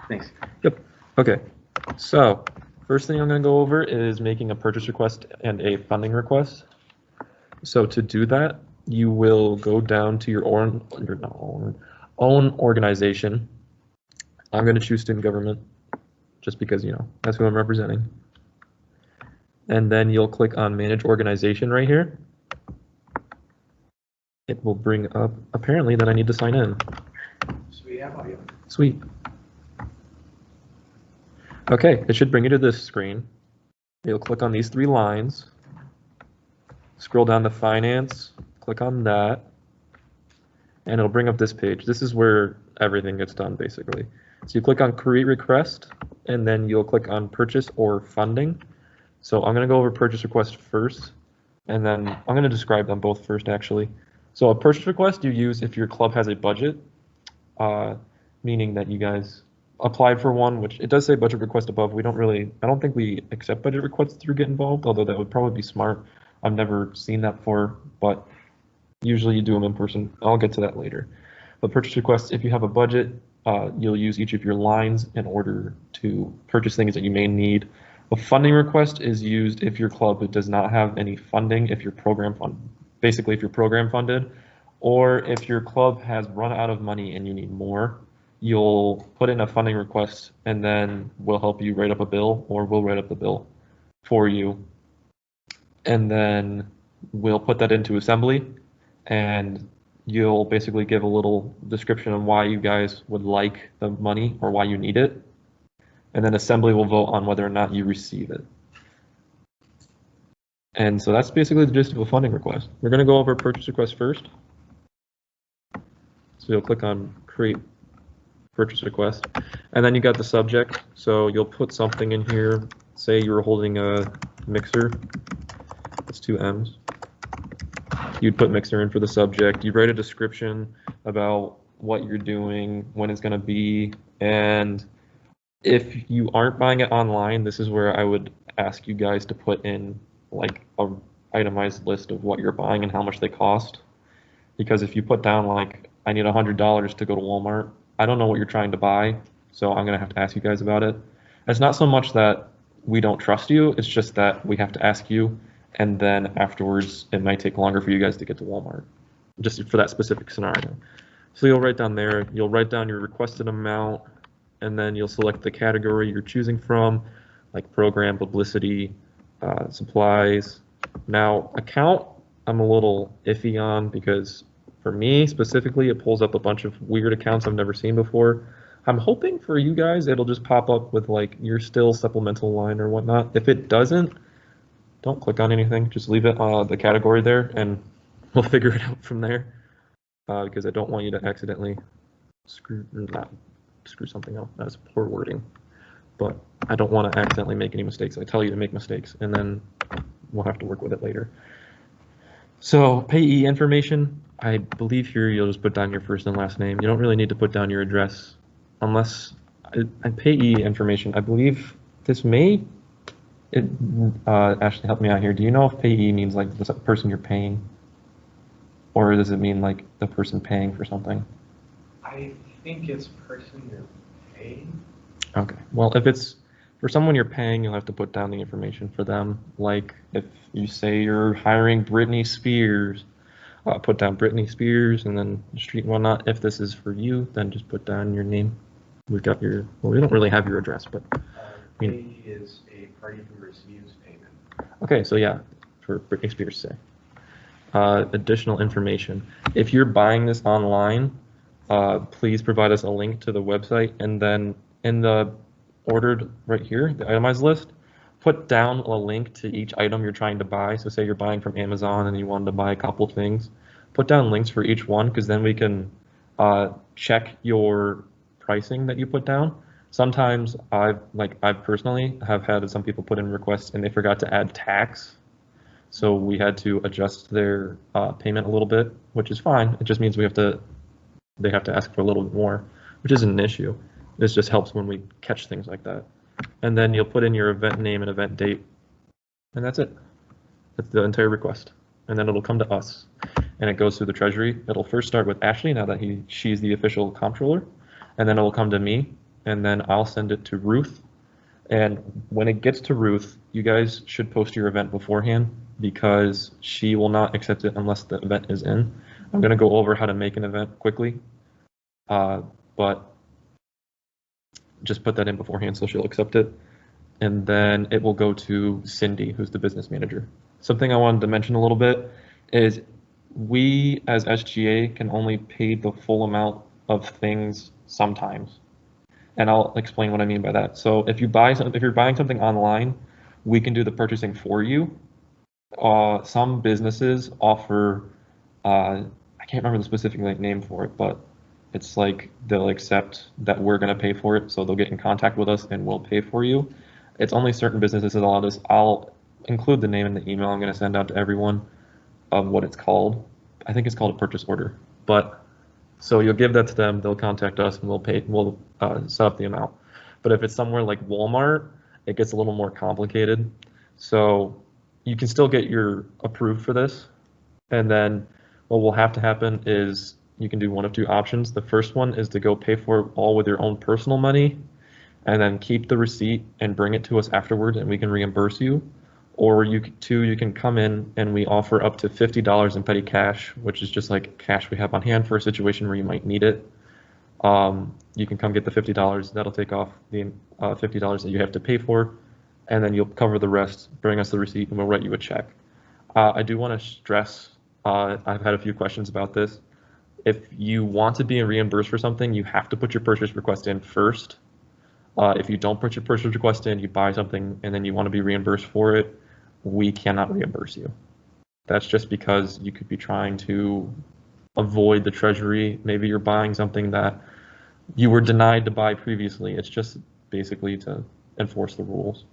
Thanks. Yep. Okay. So first thing I'm going to go over is making a purchase request and a funding request. So to do that, you will go down to your own organization. I'm going to choose student government just because, that's who I'm representing. And then you'll click on manage organization right here. It will bring up apparently that I need to sign in. Sweet, how about you? Sweet. Okay, it should bring you to this screen. You'll click on these 3 lines, scroll down to finance, click on that, and it'll bring up this page. This is where everything gets done basically. So you click on create request, and then you'll click on purchase or funding. So I'm going to go over purchase request first, and then I'm going to describe them both first actually. So a purchase request you use if your club has a budget, meaning that you guys applied for one, which it does say budget request above. I don't think we accept budget requests through Get Involved, although that would probably be smart. I've never seen that before, but usually you do them in person. I'll get to that later. But purchase requests, if you have a budget, you'll use each of your lines in order to purchase things that you may need. A funding request is used if your club does not have any funding, if you're program funded, or if your club has run out of money and you need more, you'll put in a funding request and then we'll help you write up a bill, or we'll write up the bill for you. And then we'll put that into assembly, and you'll basically give a little description of why you guys would like the money or why you need it. And then assembly will vote on whether or not you receive it. And so that's basically the gist of a funding request. We're going to go over purchase request first. So you'll click on create purchase request, and then you got the subject. So you'll put something in here. Say you were holding a mixer. It's 2 M's. You'd put mixer in for the subject. You write a description about what you're doing, when it's going to be, and if you aren't buying it online, this is where I would ask you guys to put in like a itemized list of what you're buying and how much they cost. Because if you put down like, I need $100 to go to Walmart, I don't know what you're trying to buy, so I'm gonna have to ask you guys about it. It's not so much that we don't trust you, it's just that we have to ask you, and then afterwards it might take longer for you guys to get to Walmart, just for that specific scenario. So you'll write down there, you'll write down your requested amount, and then you'll select the category you're choosing from, like program, publicity, supplies. Now, account, I'm a little iffy on, because for me specifically, it pulls up a bunch of weird accounts I've never seen before. I'm hoping for you guys, it'll just pop up with like your still supplemental line or whatnot. If it doesn't, don't click on anything, just leave it the category there, and we'll figure it out from there, because I don't want you to accidentally screw something up. That's poor wording, but I don't want to accidentally make any mistakes. I tell you to make mistakes, and then we'll have to work with it later. So payee information, I believe here you'll just put down your first and last name. You don't really need to put down your address unless payee information. I believe this may, Ashley, help me out here. Do you know if payee means like the person you're paying, or does it mean like the person paying for something? I think it's person you're paying. Okay, well, if it's for someone you're paying, you'll have to put down the information for them. Like if you say you're hiring Britney Spears, put down Britney Spears and then the street and whatnot. If this is for you, then just put down your name. We've got your, well, we don't really have your address, but. Payee is a party who receives payment. Okay, so yeah, for Britney Spears, say. Additional information. If you're buying this online, please provide us a link to the website, and then in the ordered right here, the itemized list, put down a link to each item you're trying to buy. So say you're buying from Amazon and you wanted to buy a couple things, put down links for each one, because then we can check your pricing that you put down. Sometimes I personally have had some people put in requests and they forgot to add tax. So we had to adjust their payment a little bit, which is fine. It just means they have to ask for a little bit more, which isn't an issue. This just helps when we catch things like that. And then you'll put in your event name and event date, and that's it. That's the entire request. And then it'll come to us, and it goes through the treasury. It'll first start with Ashley, now that she's the official comptroller, and then it'll come to me, and then I'll send it to Ruth. And when it gets to Ruth, you guys should post your event beforehand because she will not accept it unless the event is in. I'm going to go over how to make an event quickly, but just put that in beforehand so she'll accept it. And then it will go to Cindy, who's the business manager. Something I wanted to mention a little bit is we as SGA can only pay the full amount of things sometimes. And I'll explain what I mean by that. So if you're buying something online, we can do the purchasing for you. Some businesses offer, I can't remember the specific name for it, but it's like they'll accept that we're going to pay for it, so they'll get in contact with us and we'll pay for you. It's only certain businesses that allow this. I'll include the name in the email I'm going to send out to everyone of what it's called. I think it's called a purchase order. But so you'll give that to them, they'll contact us, and we'll set up the amount. But if it's somewhere like Walmart, it gets a little more complicated. So you can still get your approved for this, and then what will have to happen is you can do one of two options. The first one is to go pay for it all with your own personal money, and then keep the receipt and bring it to us afterwards, and we can reimburse you. Or you can come in and we offer up to $50 in petty cash, which is just like cash we have on hand for a situation where you might need it. You can come get the $50. That'll take off the $50 that you have to pay for, and then you'll cover the rest. Bring us the receipt, and we'll write you a check. I do want to stress, I've had a few questions about this. If you want to be reimbursed for something, you have to put your purchase request in first. If you don't put your purchase request in, you buy something, and then you want to be reimbursed for it, we cannot reimburse you. That's just because you could be trying to avoid the treasury. Maybe you're buying something that you were denied to buy previously. It's just basically to enforce the rules.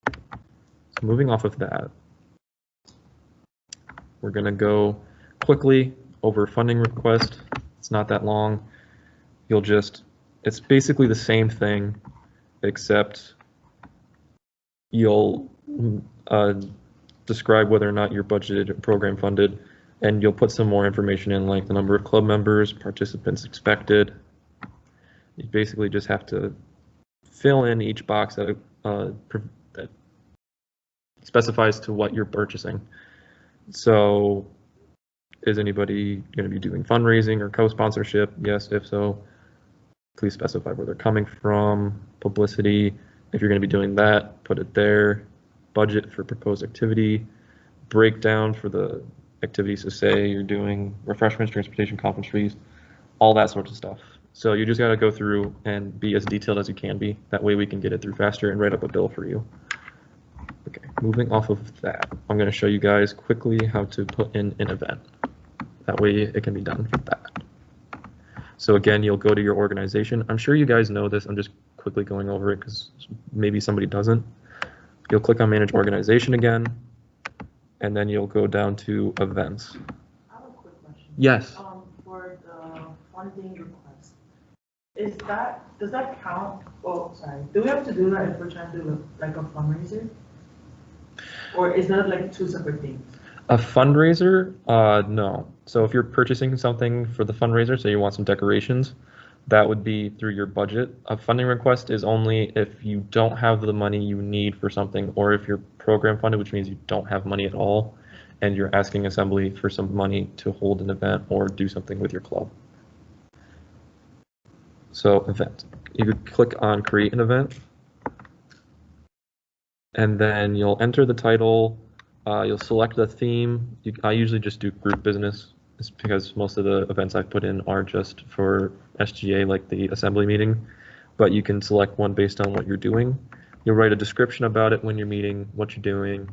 So moving off of that, we're going to go quickly over funding request. It's not that long. It's basically the same thing, except you'll describe whether or not you're budgeted or program funded, and you'll put some more information in, like the number of club members, participants expected. You basically just have to fill in each box that specifies to what you're purchasing. So is anybody going to be doing fundraising or co-sponsorship? Yes. If so, please specify where they're coming from. Publicity, if you're going to be doing that, put it there. Budget for proposed activity. Breakdown for the activities, to say you're doing refreshments, transportation, conference fees, all that sort of stuff. So you just got to go through and be as detailed as you can be. That way we can get it through faster and write up a bill for you. Okay, moving off of that, I'm going to show you guys quickly how to put in an event. That way it can be done for that. So again, you'll go to your organization. I'm sure you guys know this. I'm just quickly going over it because maybe somebody doesn't. You'll click on Manage Organization again, and then you'll go down to Events. I have a quick question. Yes. For the funding request, does that count? Oh, sorry. Do we have to do that if we're trying to do like a fundraiser? Or is that like two separate things? A fundraiser? No. So if you're purchasing something for the fundraiser, say you want some decorations, that would be through your budget. A funding request is only if you don't have the money you need for something, or if you're program funded, which means you don't have money at all, and you're asking Assembly for some money to hold an event or do something with your club. So event, you could click on Create an Event, and then you'll enter the title. You'll select the theme. I usually just do group business. It's because most of the events I've put in are just for SGA, like the Assembly meeting, but you can select one based on what you're doing. You'll write a description about it when you're meeting, what you're doing,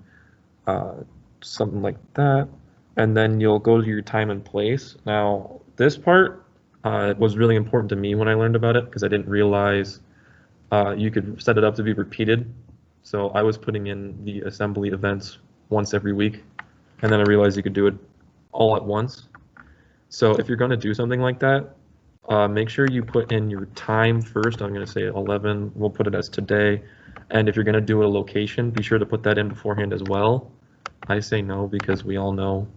something like that, and then you'll go to your time and place. Now, this part was really important to me when I learned about it because I didn't realize you could set it up to be repeated. So I was putting in the Assembly events once every week, and then I realized you could do it all at once. So if you're going to do something like that, make sure you put in your time first. I'm going to say 11. We'll put it as today. And if you're going to do a location, be sure to put that in beforehand as well. I say no because we all know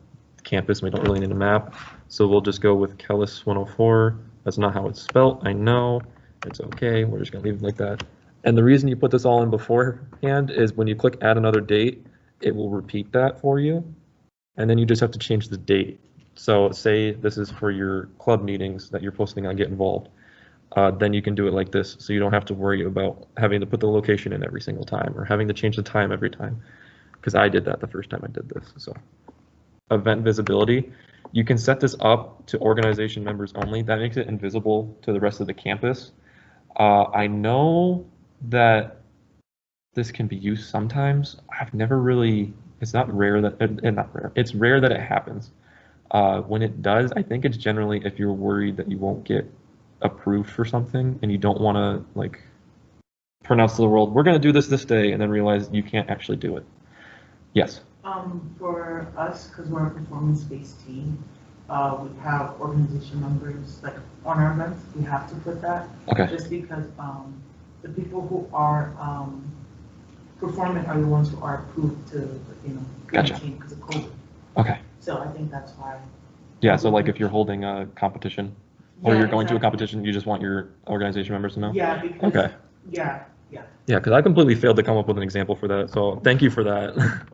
campus, we don't really need a map. So we'll just go with Kellis 104. That's not how it's spelled, I know. It's okay, we're just gonna leave it like that. And the reason you put this all in beforehand is when you click add another date, it will repeat that for you. And then you just have to change the date. So say this is for your club meetings that you're posting on Get Involved. Then you can do it like this, so you don't have to worry about having to put the location in every single time or having to change the time every time. Because I did that the first time I did this. So event visibility, you can set this up to organization members only. That makes it invisible to the rest of the campus. I know that this can be used sometimes. I've never really, it's not rare that, not rare, it's rare that it happens. When it does, I think it's generally if you're worried that you won't get approved for something and you don't want to like pronounce to the world, we're going to do this day, and then realize you can't actually do it. Yes. For us, because we're a performance-based team, we have organization members, like on our events, we have to put that. Okay. Just because the people who are performing are the ones who are approved to, be Gotcha. in the team because of COVID. Okay. So I think that's why. Yeah, so like if you're holding a competition or Yeah, you're going to a exactly. competition, you just want your organization members to know? Yeah, because. Okay. Yeah. Yeah, because I completely failed to come up with an example for that, so thank you for that.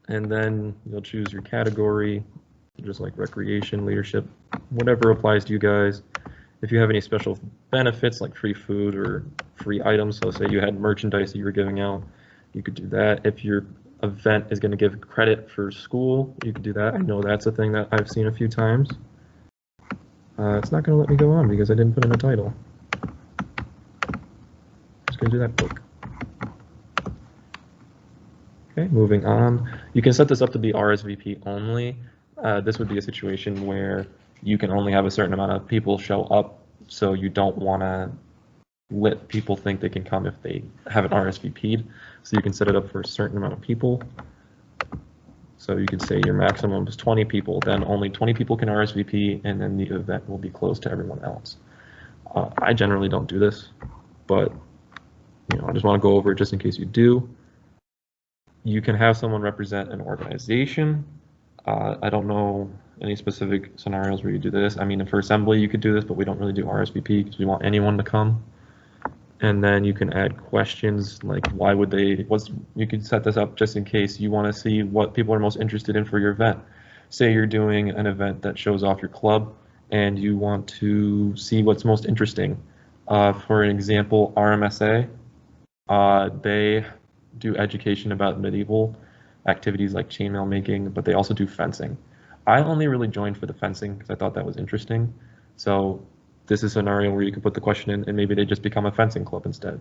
And then you'll choose your category, just like recreation, leadership, whatever applies to you guys. If you have any special benefits like free food or free items, so say you had merchandise that you were giving out, you could do that. If your event is going to give credit for school, you could do that. I know that's a thing that I've seen a few times. It's not going to let me go on because I didn't put in a title. Just going to do that quick. Okay, moving on. You can set this up to be RSVP only. This would be a situation where you can only have a certain amount of people show up, so you don't want to let people think they can come if they haven't RSVP'd. So you can set it up for a certain amount of people. So you could say your maximum is 20 people, then only 20 people can RSVP, and then the event will be closed to everyone else. I generally don't do this, but I just want to go over it just in case you do. You can have someone represent an organization. I don't know any specific scenarios where you do this. I mean, for assembly, you could do this, but we don't really do RSVP because we want anyone to come. And then you can add questions like why would they, you could set this up just in case you want to see what people are most interested in for your event. Say you're doing an event that shows off your club and you want to see what's most interesting. For an example, RMSA, they do education about medieval activities like chainmail making, but they also do fencing. I only really joined for the fencing because I thought that was interesting. So this is a scenario where you can put the question in and maybe they just become a fencing club instead.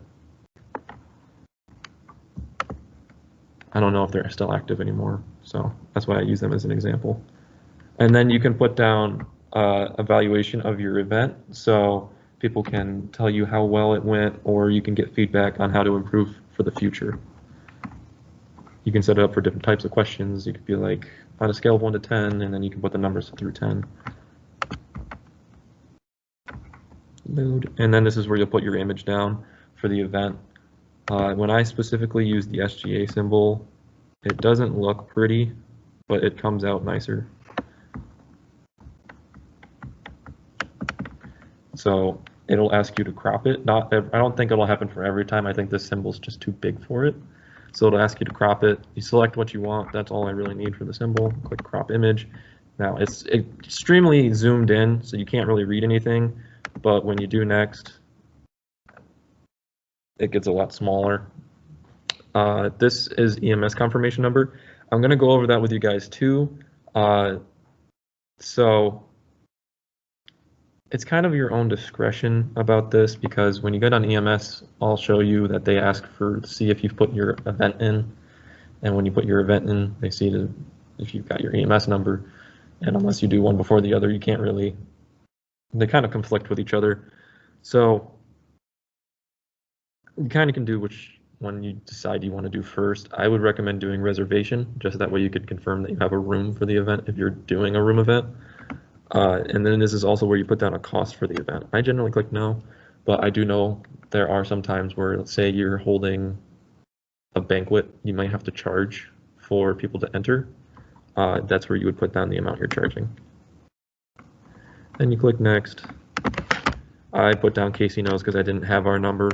I don't know if they're still active anymore, so that's why I use them as an example. And then you can put down evaluation of your event, so people can tell you how well it went, or you can get feedback on how to improve for the future. You can set it up for different types of questions. You could be like, on a scale of 1 to 10, and then you can put the numbers through 10. Load. And then this is where you'll put your image down for the event. When I specifically use the SGA symbol, it doesn't look pretty, but it comes out nicer. So it'll ask you to crop it. I don't think it'll happen for every time. I think this symbol's just too big for it. So it'll ask you to crop it. You select what you want. That's all I really need for the symbol. Click crop image. Now it's extremely zoomed in, so you can't really read anything. But when you do next, it gets a lot smaller. This is EMS confirmation number. I'm going to go over that with you guys too. So it's kind of your own discretion about this, because when you get on EMS, I'll show you that they ask to see if you've put your event in. And when you put your event in, they see if you've got your EMS number. And unless you do one before the other, you can't really, they kind of conflict with each other. So you kind of can do which one you decide you want to do first. I would recommend doing reservation, just that way you could confirm that you have a room for the event if you're doing a room event. And then this is also where you put down a cost for the event. I generally click no, but I do know there are some times where, let's say you're holding a banquet, you might have to charge for people to enter. That's where you would put down the amount you're charging. Then you click next. I put down Casey knows because I didn't have our number